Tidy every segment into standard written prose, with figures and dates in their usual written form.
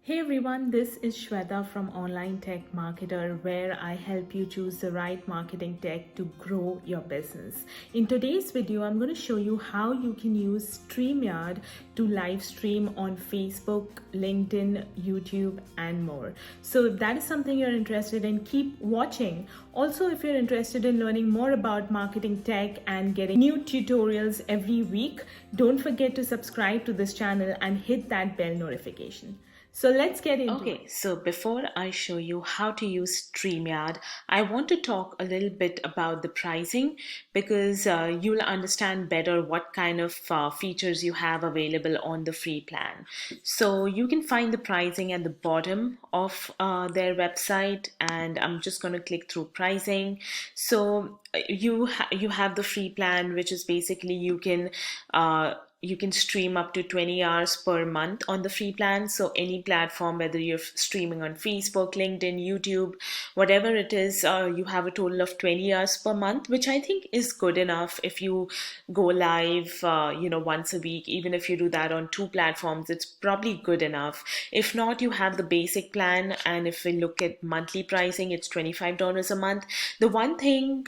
Hey everyone, this is Shweta from Online Tech Marketer, where I help you choose the right marketing tech to grow your business. In today's video, I'm going to show you how you can use Streamyard to live stream on Facebook, LinkedIn, YouTube, and more. So if that is something you're interested in, keep watching. Also, if you're interested in learning more about marketing tech and getting new tutorials every week, don't forget to subscribe to this channel and hit that bell notification. So let's get into it. Okay, so before I show you how to use StreamYard, I want to talk a little bit about the pricing because you'll understand better what kind of features you have available on the free plan. So you can find the pricing at the bottom of their website, and I'm just going to click through pricing. So you have the free plan, which is basically you can stream up to 20 hours per month on the free plan. So any platform, whether you're streaming on Facebook, LinkedIn, YouTube, whatever it is, you have a total of 20 hours per month, which I think is good enough if you go live, once a week. Even if you do that on two platforms, it's probably good enough. If not, you have the basic plan. And if we look at monthly pricing, it's $25 a month. The one thing,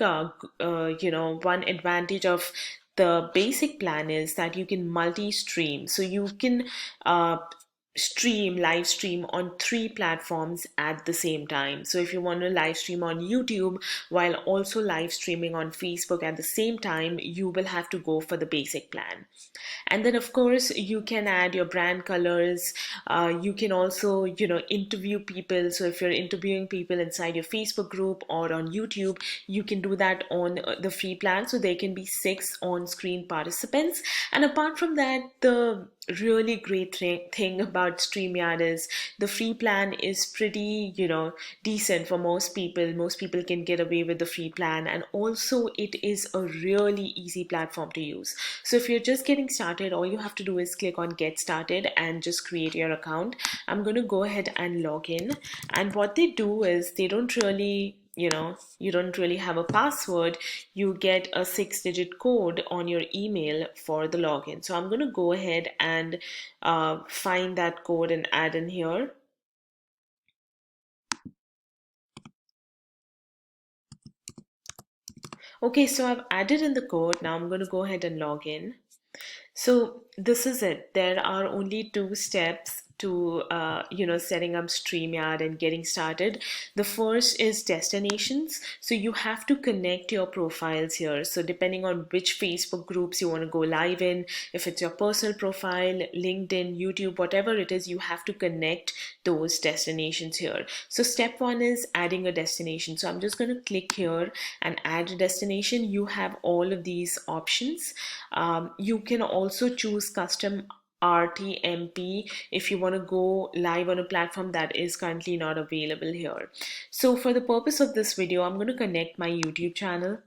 one advantage of the basic plan is that you can multi-stream. So you can live stream on three platforms at the same time. So if you want to live stream on YouTube while also live streaming on Facebook at the same time, you will have to go for the basic plan. And then of course you can add your brand colors. You can also interview people. So if you're interviewing people inside your Facebook group or on YouTube, you can do that on the free plan. So there can be 6 on-screen participants. And apart from that, the really great thing about StreamYard is the free plan is pretty, decent for most people. Most people can get away with the free plan, and also it is a really easy platform to use. So if you're just getting started, all you have to do is click on Get Started and just create your account. I'm going to go ahead and log in, and what they do is they don't really you don't really have a password. You get a 6-digit code on your email for the login. So I'm going to go ahead and find that code and add in here. Okay, so I've added in the code. Now I'm going to go ahead and log in. So this is it. There are only 2 steps to setting up StreamYard and getting started. The first is destinations. So you have to connect your profiles here. So depending on which Facebook groups you want to go live in, if it's your personal profile, LinkedIn, YouTube, whatever it is, you have to connect those destinations here. So step 1 is adding a destination. So I'm just going to click here and add a destination. You have all of these options. You can also choose custom RTMP if you want to go live on a platform that is currently not available here. So for the purpose of this video, I'm going to connect my YouTube channel,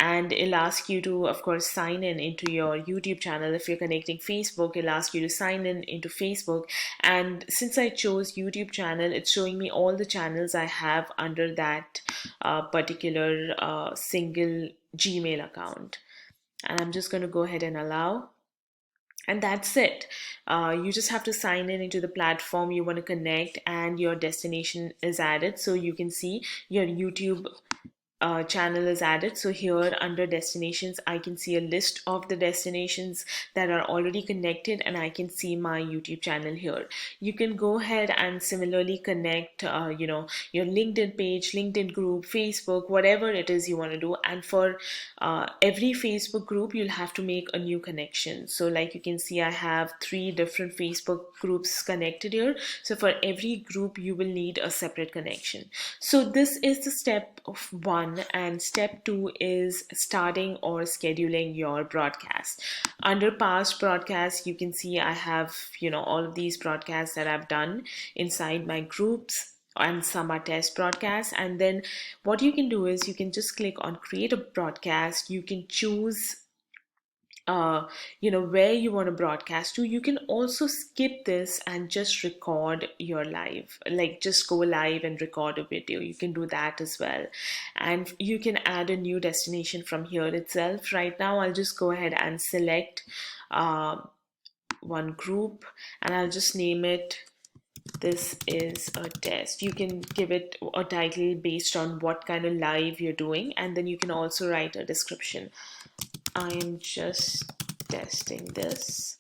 and it'll ask you to, of course, sign in into your YouTube channel. If you're connecting Facebook, it'll ask you to sign in into Facebook. And since I chose YouTube channel, it's showing me all the channels I have under that particular single Gmail account. And I'm just going to go ahead and allow. And that's it. You just have to sign in into the platform you want to connect, and your destination is added. So you can see your YouTube channel is added. So here under destinations, I can see a list of the destinations that are already connected, and I can see my YouTube channel here. You can go ahead and similarly connect your LinkedIn page, LinkedIn group, Facebook, whatever it is you want to do. And for every Facebook group, you'll have to make a new connection. So like you can see, I have 3 different Facebook groups connected here. So for every group, you will need a separate connection. So this is the step of 1. And step 2 is starting or scheduling your broadcast. Under past broadcasts, you can see I have all of these broadcasts that I've done inside my groups, and some are test broadcasts. And then what you can do is you can just click on create a broadcast. You can choose where you want to broadcast to. You can also skip this and just record your live, like just go live and record a video. You can do that as well. And you can add a new destination from here itself. Right now, I'll just go ahead and select one group, and I'll just name it this is a test. You can give it a title based on what kind of live you're doing, and then you can also write a description. I am just testing this.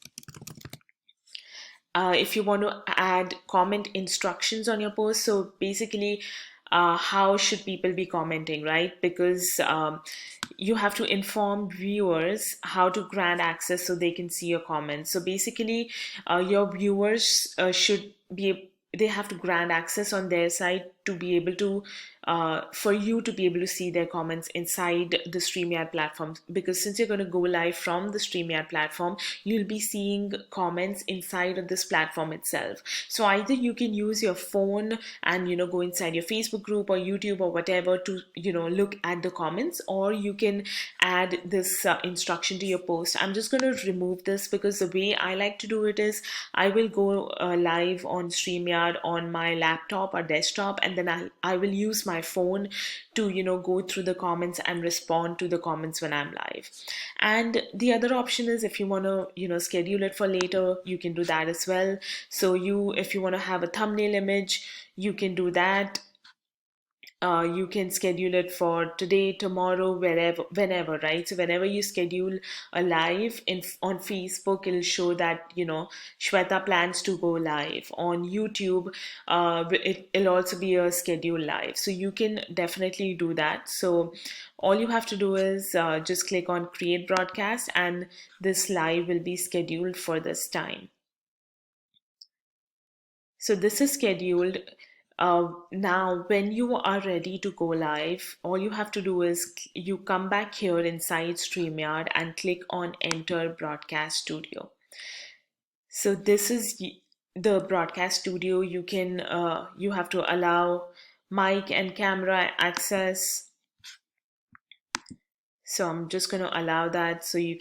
If you want to add comment instructions on your post, so basically, how should people be commenting, right? Because you have to inform viewers how to grant access so they can see your comments. So basically, your viewers should be, they have to grant access on their side to be able to for you to be able to see their comments inside the StreamYard platform, because since you're going to go live from the StreamYard platform, you'll be seeing comments inside of this platform itself. So either you can use your phone and go inside your Facebook group or YouTube or whatever to look at the comments, or you can add this instruction to your post. I'm just going to remove this because the way I like to do it is I will go live on StreamYard on my laptop or desktop, and then I will use my phone to go through the comments and respond to the comments when I'm live. And the other option is, if you want to schedule it for later, you can do that as well. So if you want to have a thumbnail image, you can do that. You can schedule it for today, tomorrow, whenever, right? So whenever you schedule a live on Facebook, it'll show that Shweta plans to go live. On YouTube, it'll also be a scheduled live, so you can definitely do that. So all you have to do is just click on create broadcast, and this live will be scheduled for this time. So this is scheduled. Now, when you are ready to go live, all you have to do is you come back here inside StreamYard and click on Enter Broadcast Studio. So this is the broadcast studio. You have to allow mic and camera access. So I'm just going to allow that, so I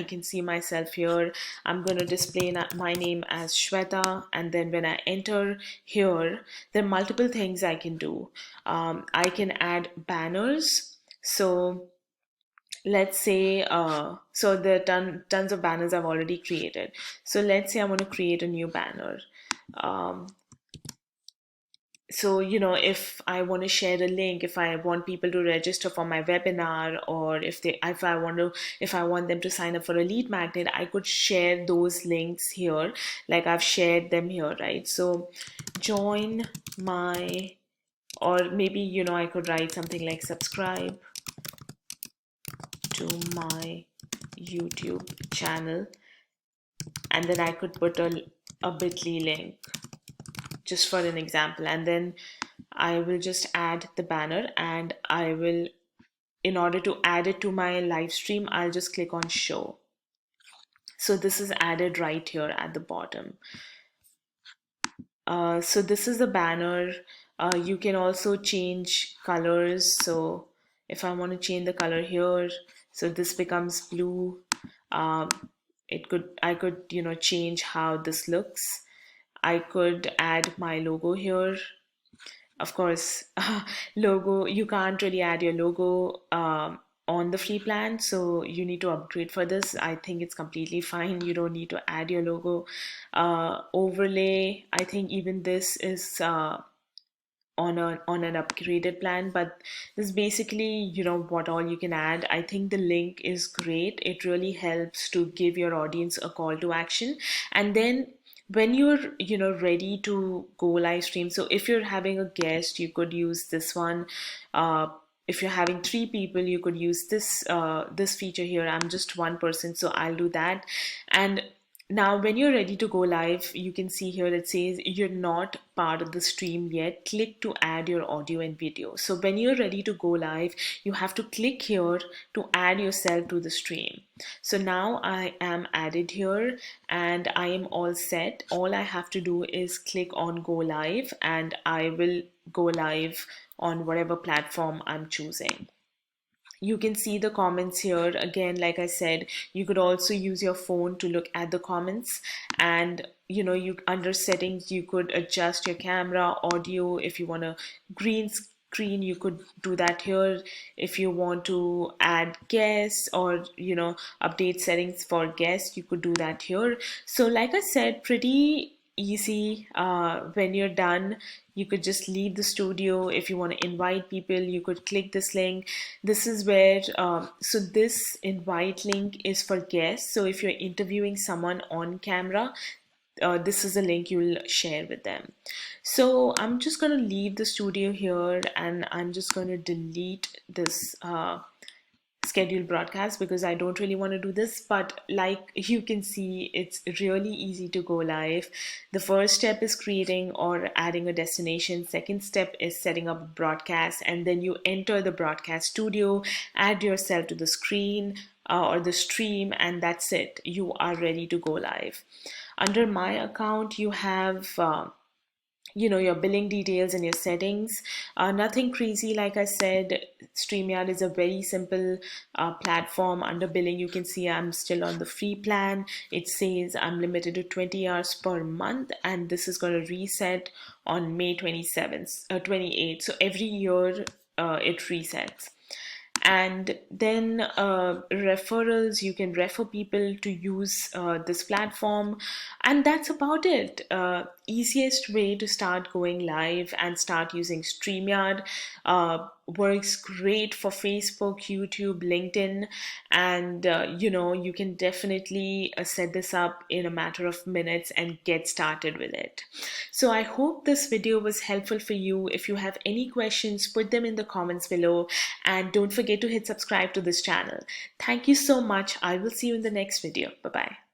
can see myself here. I'm going to display my name as Shweta, and then when I enter here, there are multiple things I can do. I can add banners. So let's say, so there are tons of banners I've already created. So let's say I want to create a new banner. So if I want to share a link, if I want people to register for my webinar, or if I want them to sign up for a lead magnet, I could share those links here, like I've shared them here, right? So join my, or maybe I could write something like subscribe to my YouTube channel, and then I could put a bit.ly link just for an example, and then I will just add the banner, and in order to add it to my live stream, I'll just click on show. So this is added right here at the bottom. So this is the banner. You can also change colors. So if I want to change the color here, so this becomes blue. I could change how this looks. I could add my logo here. Of course, logo, you can't really add your logo on the free plan, so you need to upgrade for this. I think it's completely fine. You don't need to add your logo. Overlay, I think even this is on an upgraded plan, but this is basically what all you can add. I think the link is great. It really helps to give your audience a call to action. And then when you're ready to go live stream, so if you're having a guest, you could use this one. If you're having 3 people, you could use this feature here. I'm just one person, so I'll do that. And now when you're ready to go live, you can see here it says you're not part of the stream yet. Click to add your audio and video. So when you're ready to go live, you have to click here to add yourself to the stream. So now I am added here and I am all set. All I have to do is click on go live, and I will go live on whatever platform I'm choosing. You can see the comments here. Again, like I said, you could also use your phone to look at the comments, and you under settings, you could adjust your camera, audio. If you want a green screen, you could do that here. If you want to add guests or update settings for guests, you could do that here. So like I said, pretty easy. When you're done, you could just leave the studio. If you want to invite people, you could click this link. This is where, so this invite link is for guests. So if you're interviewing someone on camera, this is a link you'll share with them. So I'm just going to leave the studio here, and I'm just going to delete this scheduled broadcast because I don't really want to do this. But like you can see, it's really easy to go live. The first step is creating or adding a destination. Second step is setting up a broadcast, and then you enter the broadcast studio, add yourself to the screen or the stream, and that's it. You are ready to go live. Under my account, you have your billing details and your settings. Nothing crazy. Like I said, StreamYard is a very simple platform. Under billing, you can see I'm still on the free plan. It says I'm limited to 20 hours per month, and this is going to reset on May 27th 28th. So every year it resets. And then referrals, you can refer people to use this platform, and that's about it. Easiest way to start going live and start using StreamYard. Works great for Facebook, YouTube, LinkedIn, and you can definitely set this up in a matter of minutes and get started with it. So I hope this video was helpful for you. If you have any questions, put them in the comments below, and don't forget to hit subscribe to this channel. Thank you so much. I will see you in the next video. Bye bye.